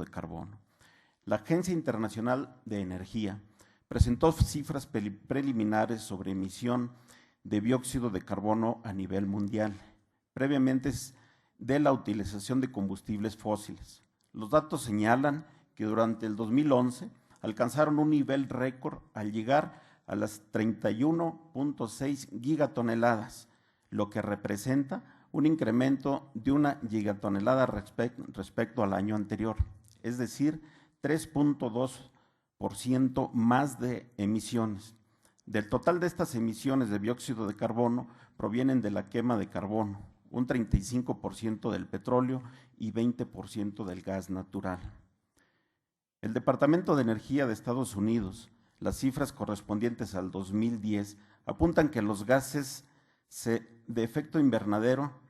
de carbono. La Agencia Internacional de Energía presentó cifras preliminares sobre emisión de dióxido de carbono a nivel mundial, previamente de la utilización de combustibles fósiles. Los datos señalan que durante el 2011 alcanzaron un nivel récord al llegar a las 31.6 gigatoneladas, lo que representa un incremento de 1 gigatonelada respecto al año anterior, es decir, 3.2% más de emisiones. Del total de estas emisiones de dióxido de carbono provienen de la quema de carbono, un 35% del petróleo y 20% del gas natural. El Departamento de Energía de Estados Unidos, las cifras correspondientes al 2010, apuntan que los gases de efecto invernadero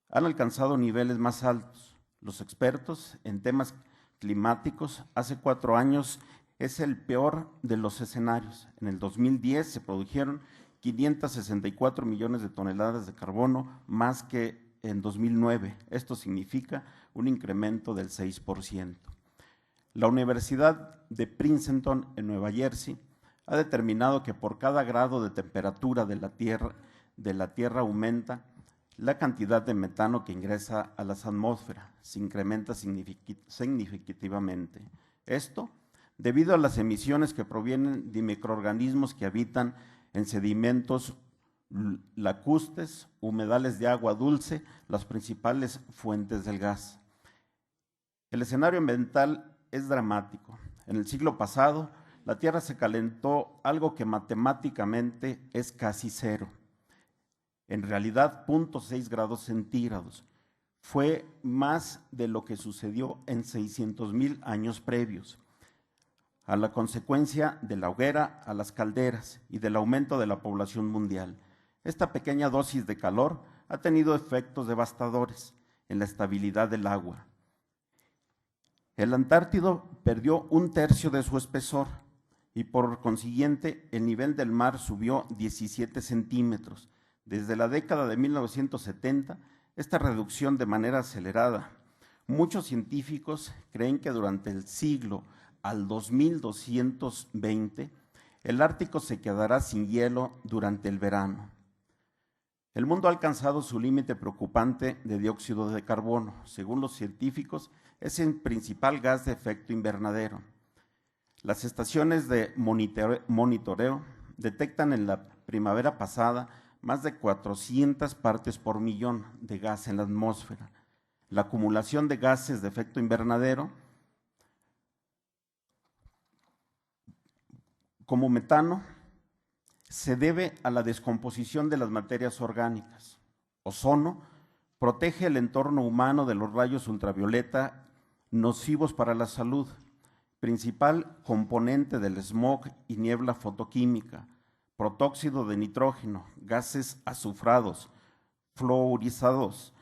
han alcanzado niveles más altos. Los expertos en temas climáticos hace 4 años es el peor de los escenarios. En el 2010 se produjeron 564 millones de toneladas de carbono más que en 2009. Esto significa un incremento del 6%. La Universidad de Princeton en Nueva Jersey ha determinado que por cada grado de temperatura de la Tierra aumenta la cantidad de metano que ingresa a la atmósfera, se incrementa significativamente. Esto debido a las emisiones que provienen de microorganismos que habitan en sedimentos lacustres, humedales de agua dulce, las principales fuentes del gas. El escenario ambiental es dramático. En el siglo pasado, la Tierra se calentó algo que matemáticamente es casi cero. En realidad, 0.6 grados centígrados. Fue más de lo que sucedió en 600,000 años previos, a la consecuencia de la hoguera a las calderas y del aumento de la población mundial. Esta pequeña dosis de calor ha tenido efectos devastadores en la estabilidad del agua. El Antártido perdió 1/3 de su espesor y por consiguiente el nivel del mar subió 17 centímetros. Desde la década de 1970, esta reducción de manera acelerada. Muchos científicos creen que durante el siglo al 2220, el Ártico se quedará sin hielo durante el verano. El mundo ha alcanzado su límite preocupante de dióxido de carbono. Según los científicos, es el principal gas de efecto invernadero. Las estaciones de monitoreo detectan en la primavera pasada más de 400 partes por millón de gas en la atmósfera. La acumulación de gases de efecto invernadero, como metano, se debe a la descomposición de las materias orgánicas. Ozono protege el entorno humano de los rayos ultravioleta nocivos para la salud, principal componente del smog y niebla fotoquímica, protóxido de nitrógeno, gases azufrados, fluorizados,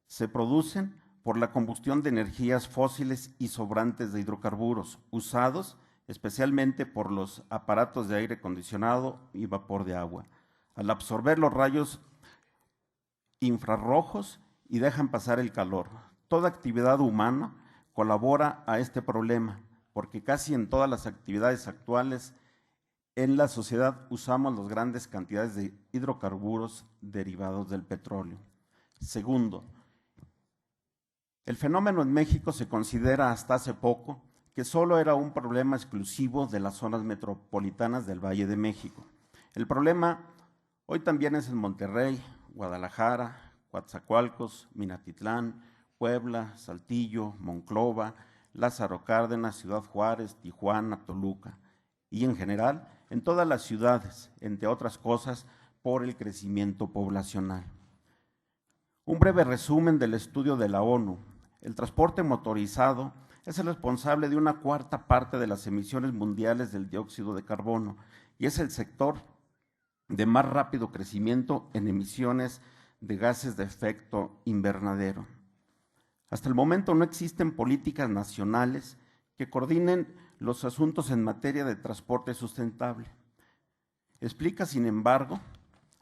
se producen por la combustión de energías fósiles y sobrantes de hidrocarburos, usados especialmente por los aparatos de aire acondicionado y vapor de agua, al absorber los rayos infrarrojos y dejan pasar el calor. Toda actividad humana colabora a este problema, porque casi en todas las actividades actuales en la sociedad usamos las grandes cantidades de hidrocarburos derivados del petróleo. Segundo, el fenómeno en México se considera hasta hace poco que solo era un problema exclusivo de las zonas metropolitanas del Valle de México. El problema hoy también es en Monterrey, Guadalajara, Coatzacoalcos, Minatitlán, Puebla, Saltillo, Monclova, Lázaro Cárdenas, Ciudad Juárez, Tijuana, Toluca y en general en todas las ciudades, entre otras cosas, por el crecimiento poblacional. Un breve resumen del estudio de la ONU. El transporte motorizado es el responsable de 1/4 parte de las emisiones mundiales del dióxido de carbono y es el sector de más rápido crecimiento en emisiones de gases de efecto invernadero. Hasta el momento no existen políticas nacionales que coordinen los asuntos en materia de transporte sustentable. Explica, sin embargo,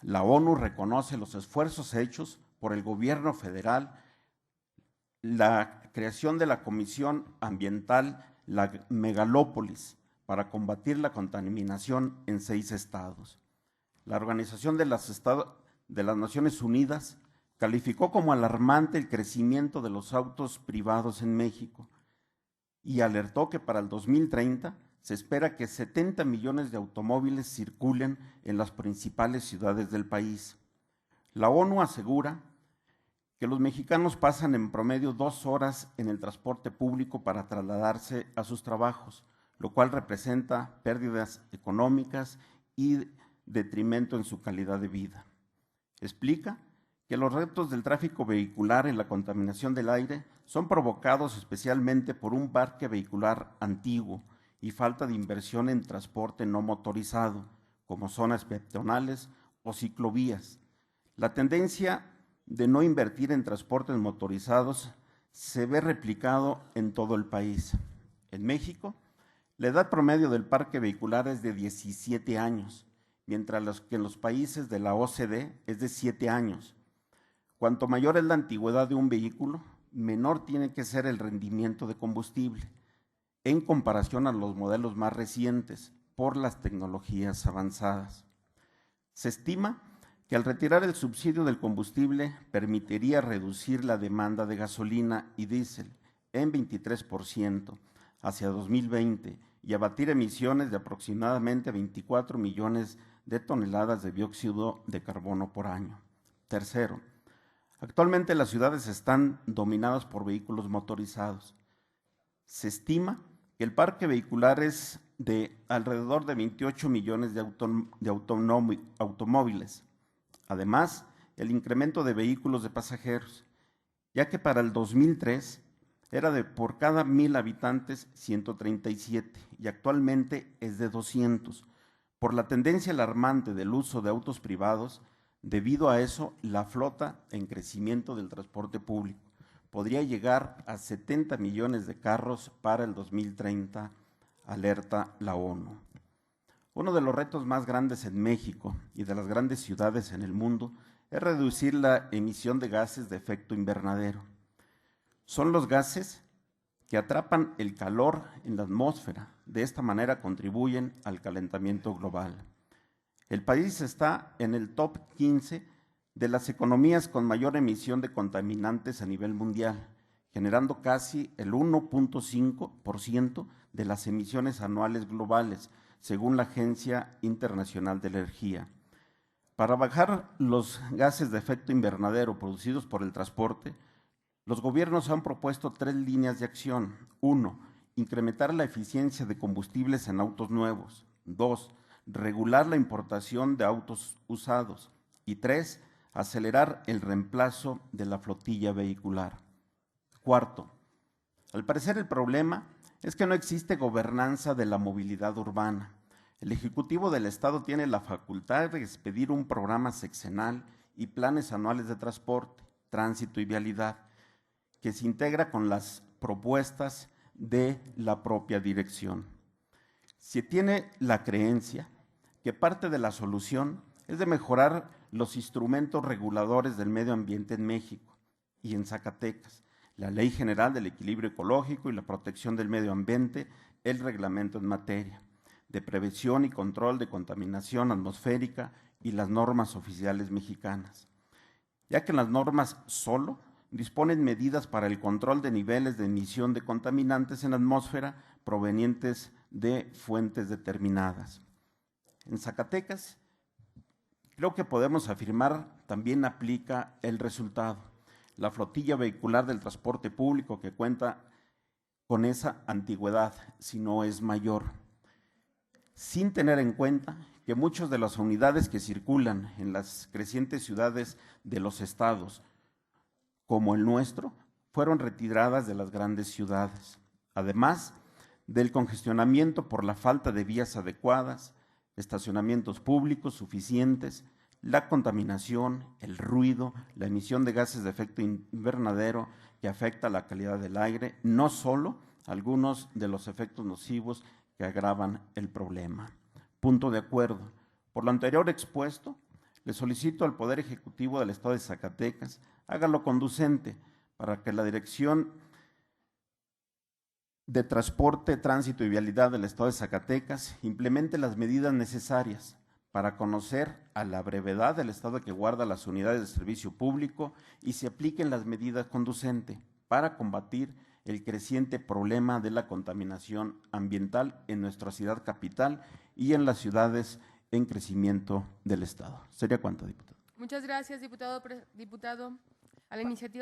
la ONU reconoce los esfuerzos hechos por el gobierno federal, la creación de la Comisión Ambiental La Megalópolis para combatir la contaminación en 6 estados. La Organización de las Naciones Unidas calificó como alarmante el crecimiento de los autos privados en México y alertó que para el 2030 se espera que 70 millones de automóviles circulen en las principales ciudades del país. La ONU asegura que los mexicanos pasan en promedio 2 horas en el transporte público para trasladarse a sus trabajos, lo cual representa pérdidas económicas y detrimento en su calidad de vida. Explica que los retos del tráfico vehicular en la contaminación del aire son provocados especialmente por un parque vehicular antiguo y falta de inversión en transporte no motorizado, como zonas peatonales o ciclovías. La tendencia de no invertir en transportes motorizados se ve replicado en todo el país. En México, la edad promedio del parque vehicular es de 17 años, mientras que en los países de la OCDE es de 7 años. Cuanto mayor es la antigüedad de un vehículo, menor tiene que ser el rendimiento de combustible en comparación a los modelos más recientes por las tecnologías avanzadas. Se estima que al retirar el subsidio del combustible permitiría reducir la demanda de gasolina y diésel en 23% hacia 2020 y abatir emisiones de aproximadamente 24 millones de toneladas de dióxido de carbono por año. Tercero, actualmente las ciudades están dominadas por vehículos motorizados. Se estima que el parque vehicular es de alrededor de 28 millones de automóviles. Además, el incremento de vehículos de pasajeros, ya que para el 2003 era de por cada 1,000 habitantes 137 y actualmente es de 200. Por la tendencia alarmante del uso de autos privados, debido a eso, la flota en crecimiento del transporte público podría llegar a 70 millones de carros para el 2030, alerta la ONU. Uno de los retos más grandes en México y de las grandes ciudades en el mundo es reducir la emisión de gases de efecto invernadero. Son los gases que atrapan el calor en la atmósfera. De esta manera contribuyen al calentamiento global. El país está en el top 15 de las economías con mayor emisión de contaminantes a nivel mundial, generando casi el 1.5% de las emisiones anuales globales, según la Agencia Internacional de Energía. Para bajar los gases de efecto invernadero producidos por el transporte, los gobiernos han propuesto 3 líneas de acción. 1. Incrementar la eficiencia de combustibles en autos nuevos. 2. Regular la importación de autos usados. Y 3. Acelerar el reemplazo de la flotilla vehicular. Cuarto, al parecer el problema es que no existe gobernanza de la movilidad urbana. El Ejecutivo del Estado tiene la facultad de expedir un programa sexenal y planes anuales de transporte, tránsito y vialidad, que se integra con las propuestas de la propia dirección. Se tiene la creencia que parte de la solución es de mejorar los instrumentos reguladores del medio ambiente en México y en Zacatecas, la Ley General del Equilibrio Ecológico y la Protección del Medio Ambiente, el reglamento en materia de prevención y control de contaminación atmosférica y las normas oficiales mexicanas, ya que las normas solo disponen medidas para el control de niveles de emisión de contaminantes en la atmósfera provenientes de fuentes determinadas. En Zacatecas, creo que podemos afirmar, también aplica el resultado. La flotilla vehicular del transporte público que cuenta con esa antigüedad, si no es mayor, sin tener en cuenta que muchas de las unidades que circulan en las crecientes ciudades de los estados, como el nuestro, fueron retiradas de las grandes ciudades, además del congestionamiento por la falta de vías adecuadas, estacionamientos públicos suficientes, la contaminación, el ruido, la emisión de gases de efecto invernadero que afecta la calidad del aire, no solo algunos de los efectos nocivos que agravan el problema. Punto de acuerdo. Por lo anterior expuesto, le solicito al Poder Ejecutivo del Estado de Zacatecas haga lo conducente para que la dirección de Transporte, Tránsito y Vialidad del Estado de Zacatecas implemente las medidas necesarias para conocer a la brevedad el estado que guarda las unidades de servicio público y se apliquen las medidas conducentes para combatir el creciente problema de la contaminación ambiental en nuestra ciudad capital y en las ciudades en crecimiento del estado. ¿Sería cuánto, diputado? Muchas gracias, diputado. A la iniciativa